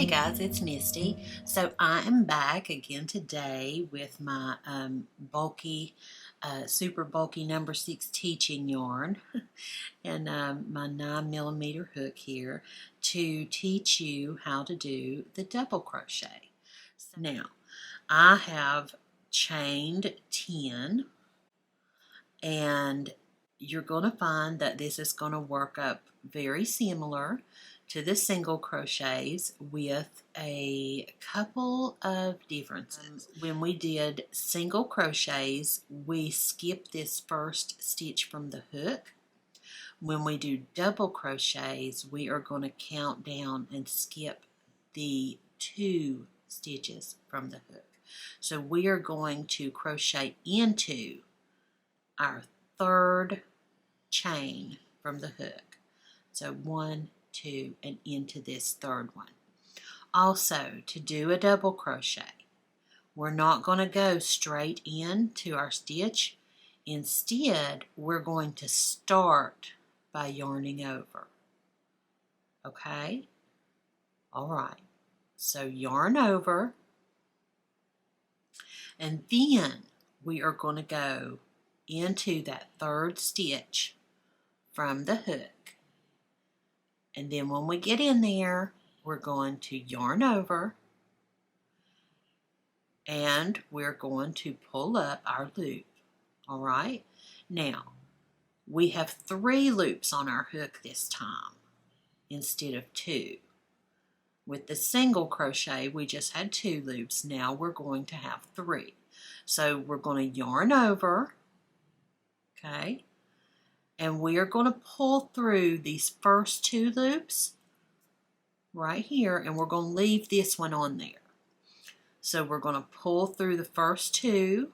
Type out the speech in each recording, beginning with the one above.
guys, it's Misty. So I am back again today with my bulky, super bulky number 6 teaching yarn and my 9mm hook here to teach you how to do the double crochet. Now, I have chained 10 and you're going to find that this is going to work up very similar to the single crochets with a couple of differences. When we did single crochets, we skip this first stitch from the hook. When we do double crochets, we are going to count down and skip the 2 stitches from the hook. So we are going to crochet into our 3rd chain from the hook. So 1, 2, and into this 3rd one. Also, to do a double crochet, we're not going to go straight into our stitch. Instead, we're going to start by yarning over. Okay? All right. So yarn over, and then we are going to go into that 3rd stitch from the hook. And then when we get in there, we're going to yarn over and we're going to pull up our loop. All right? Now, we have 3 loops on our hook this time instead of 2. With the single crochet, we just had 2 loops. Now we're going to have 3. So we're going to yarn over, okay? And we are going to pull through these first 2 loops right here, and we're going to leave this one on there. So we're going to pull through the first 2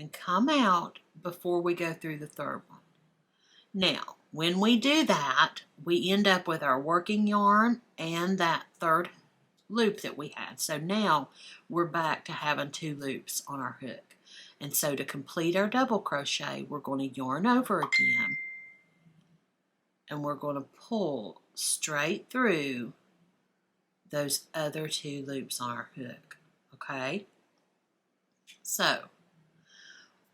and come out before we go through the 3rd one. Now, when we do that, we end up with our working yarn and that 3rd loop that we had. So now we're back to having 2 loops on our hook. And so to complete our double crochet, we're going to yarn over again and we're going to pull straight through those other 2 loops on our hook, okay? So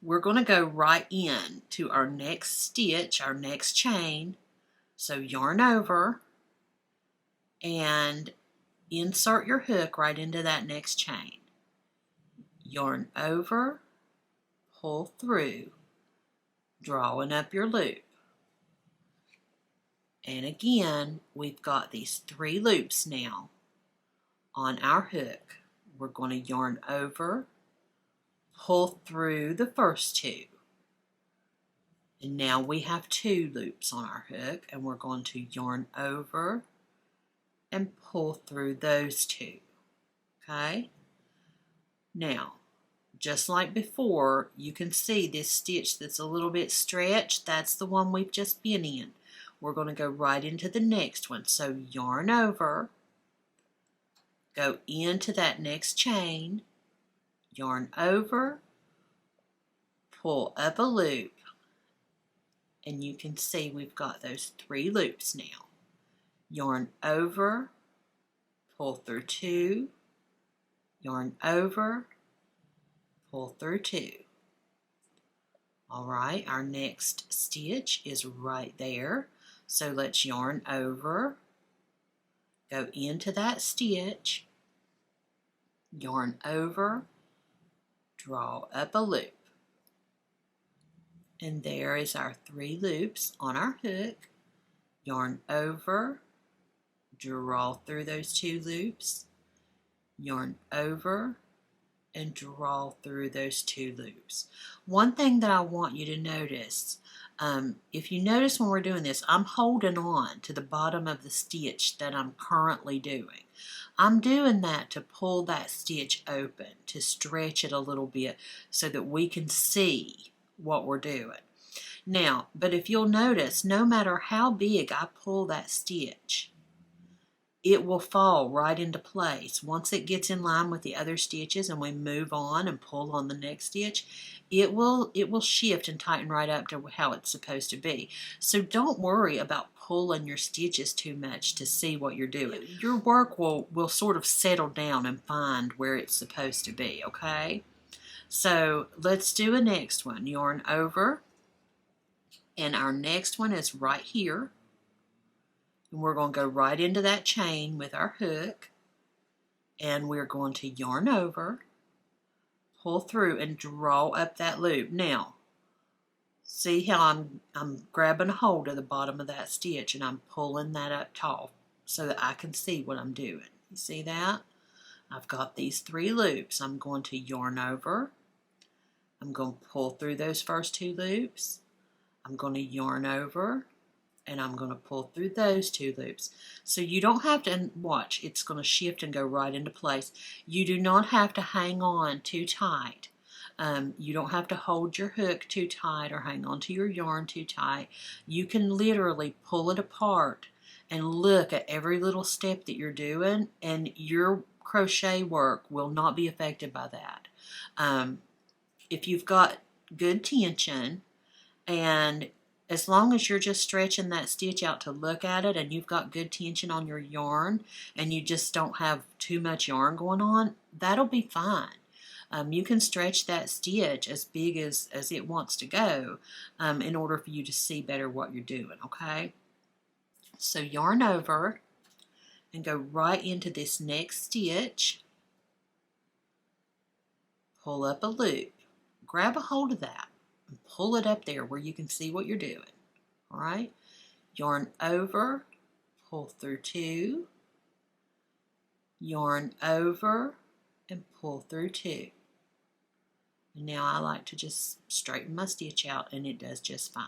we're going to go right in to our next stitch, our next chain. So yarn over and insert your hook right into that next chain. Yarn over, pull through, drawing up your loop. And again, we've got these 3 loops now on our hook. We're going to yarn over, pull through the first 2. And now we have 2 loops on our hook, and we're going to yarn over and pull through those 2. Okay? Now, just like before, you can see this stitch that's a little bit stretched. That's the one we've just been in. We're going to go right into the next one. So yarn over, go into that next chain, yarn over, pull up a loop, and you can see we've got those 3 loops now. Yarn over, pull through 2, yarn over, pull through 2. All right, our next stitch is right there. So let's yarn over, go into that stitch, yarn over, draw up a loop. And there is our 3 loops on our hook. Yarn over, draw through those 2 loops, yarn over, and draw through those 2 loops. One thing that I want you to notice, if you notice when we're doing this, I'm holding on to the bottom of the stitch that I'm currently doing. I'm doing that to pull that stitch open, to stretch it a little bit so that we can see what we're doing. Now, but if you'll notice, no matter how big I pull that stitch, it will fall right into place. Once it gets in line with the other stitches and we move on and pull on the next stitch, it will shift and tighten right up to how it's supposed to be. So don't worry about pulling your stitches too much to see what you're doing. Your work will sort of settle down and find where it's supposed to be, okay? So let's do a next one. Yarn over, and our next one is right here. And we're going to go right into that chain with our hook, and we're going to yarn over, pull through, and draw up that loop. Now, see how I'm grabbing a hold of the bottom of that stitch and I'm pulling that up top so that I can see what I'm doing. You see that? I've got these 3 loops. I'm going to yarn over. I'm going to pull through those first 2 loops. I'm going to yarn over, and I'm going to pull through those 2 loops. So you don't have to, and watch, it's going to shift and go right into place. You do not have to hang on too tight. You don't have to hold your hook too tight or hang on to your yarn too tight. You can literally pull it apart and look at every little step that you're doing, and your crochet work will not be affected by that. If you've got good tension, and as long as you're just stretching that stitch out to look at it and you've got good tension on your yarn and you just don't have too much yarn going on, that'll be fine. You can stretch that stitch as big as it wants to go in order for you to see better what you're doing, okay? So yarn over and go right into this next stitch. Pull up a loop. Grab a hold of that and pull it up there where you can see what you're doing. All right? Yarn over, pull through 2, yarn over, and pull through 2. And now I like to just straighten my stitch out, and it does just fine.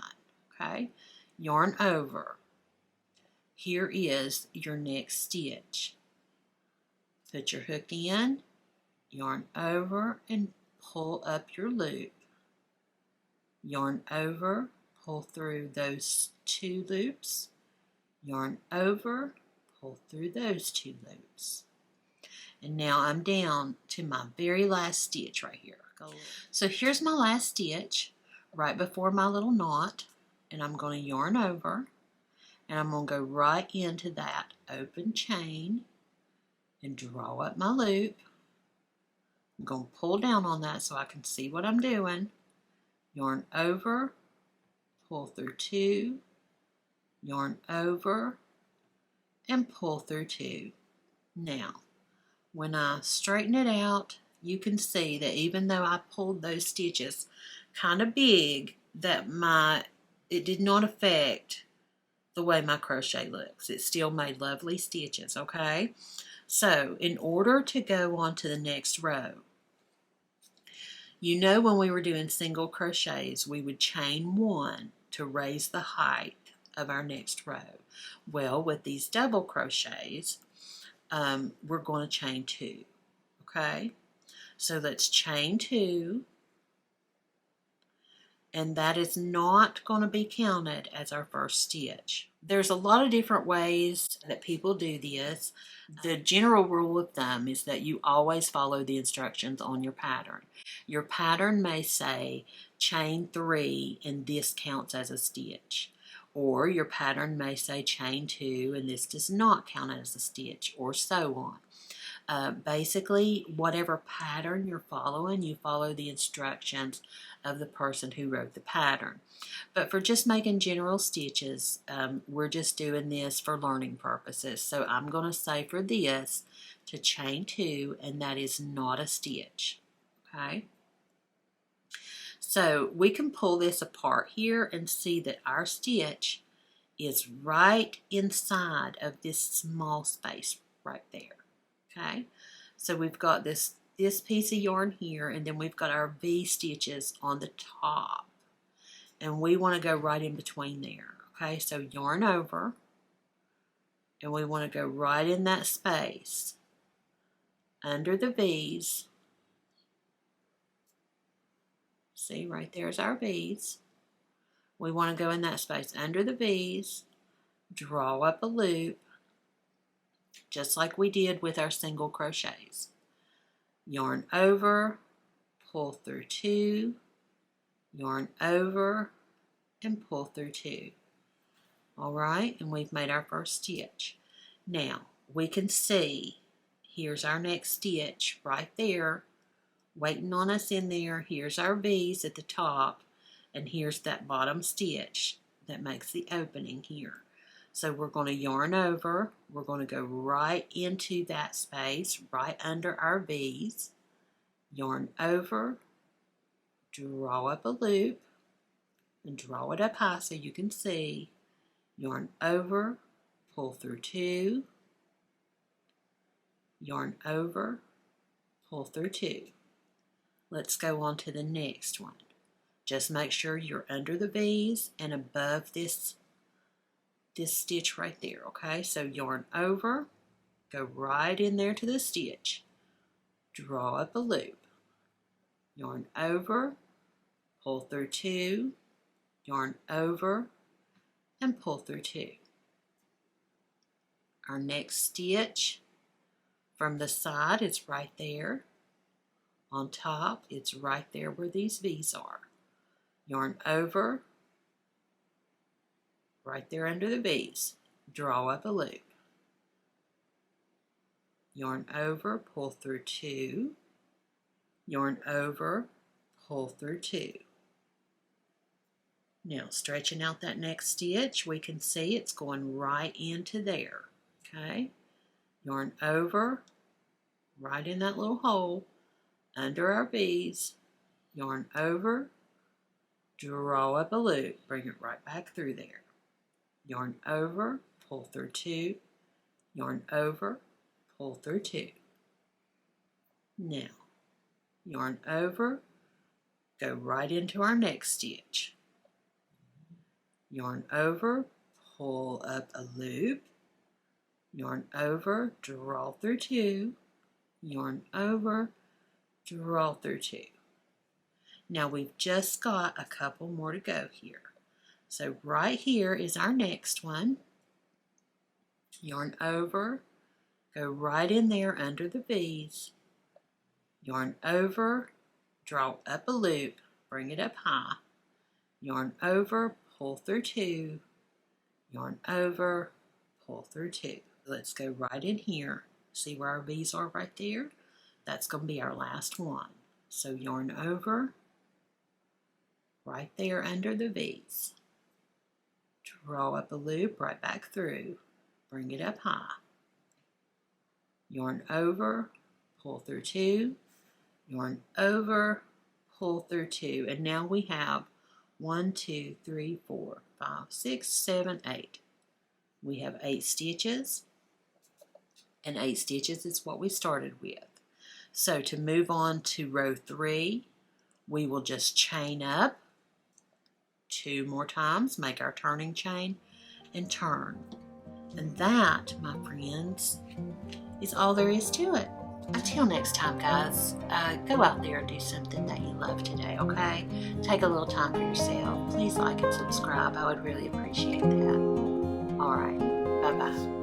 Okay? Yarn over. Here is your next stitch. Put your hook in, yarn over, and pull up your loop. Yarn over, pull through those 2 loops, yarn over, pull through those 2 loops. And now I'm down to my very last stitch right here. So here's my last stitch right before my little knot, and I'm going to yarn over, and I'm going to go right into that open chain and draw up my loop. I'm going to pull down on that so I can see what I'm doing. Yarn over, pull through 2, yarn over, and pull through 2. Now, when I straighten it out, you can see that even though I pulled those stitches kind of big, that it did not affect the way my crochet looks. It still made lovely stitches, okay? So, in order to go on to the next row, you know when we were doing single crochets, we would chain 1 to raise the height of our next row. Well, with these double crochets, we're going to chain 2, okay? So let's chain 2, and that is not going to be counted as our first stitch. There's a lot of different ways that people do this. The general rule of thumb is that you always follow the instructions on your pattern. Your pattern may say chain 3 and this counts as a stitch. Or your pattern may say chain 2 and this does not count as a stitch, or so on. Basically, whatever pattern you're following, you follow the instructions of the person who wrote the pattern. But for just making general stitches, we're just doing this for learning purposes. So I'm going to say for this to chain 2, and that is not a stitch. Okay? So we can pull this apart here and see that our stitch is right inside of this small space right there. Okay, so we've got this piece of yarn here, and then we've got our V stitches on the top, and we want to go right in between there. Okay, so yarn over, and we want to go right in that space under the V's. See, right there's our V's. We want to go in that space under the V's, draw up a loop, just like we did with our single crochets. Yarn over, pull through 2, yarn over, and pull through 2. Alright, and we've made our first stitch. Now, we can see, here's our next stitch right there, waiting on us in there. Here's our V's at the top, and here's that bottom stitch that makes the opening here. So we're going to yarn over, we're going to go right into that space, right under our V's, yarn over, draw up a loop, and draw it up high so you can see, yarn over, pull through 2, yarn over, pull through 2. Let's go on to the next one. Just make sure you're under the V's and above this stitch right there, okay? So yarn over, go right in there to the stitch, draw up a loop, yarn over, pull through 2, yarn over, and pull through 2. Our next stitch from the side is right there. On top, it's right there where these V's are. Yarn over, right there under the V's, draw up a loop. Yarn over, pull through 2, yarn over, pull through 2. Now stretching out that next stitch, we can see it's going right into there, okay? Yarn over, right in that little hole, under our V's, yarn over, draw up a loop, bring it right back through there. Yarn over, pull through 2, yarn over, pull through 2. Now, yarn over, go right into our next stitch. Yarn over, pull up a loop, yarn over, draw through 2, yarn over, draw through 2. Now we've just got a couple more to go here. So right here is our next one. Yarn over, go right in there under the V's, yarn over, draw up a loop, bring it up high, yarn over, pull through 2, yarn over, pull through 2. Let's go right in here. See where our V's are right there? That's going to be our last one. So yarn over, right there under the V's. Draw up a loop right back through, bring it up high. Yarn over, pull through 2, yarn over, pull through 2. And now we have 1, 2, 3, 4, 5, 6, 7, 8. We have 8 stitches, and 8 stitches is what we started with. So to move on to row 3, we will just chain up 2 more times, make our turning chain, and turn. And that, my friends, is all there is to it. Until next time, guys, go out there and do something that you love today, okay? Take a little time for yourself. Please like and subscribe. I would really appreciate that. All right. Bye-bye.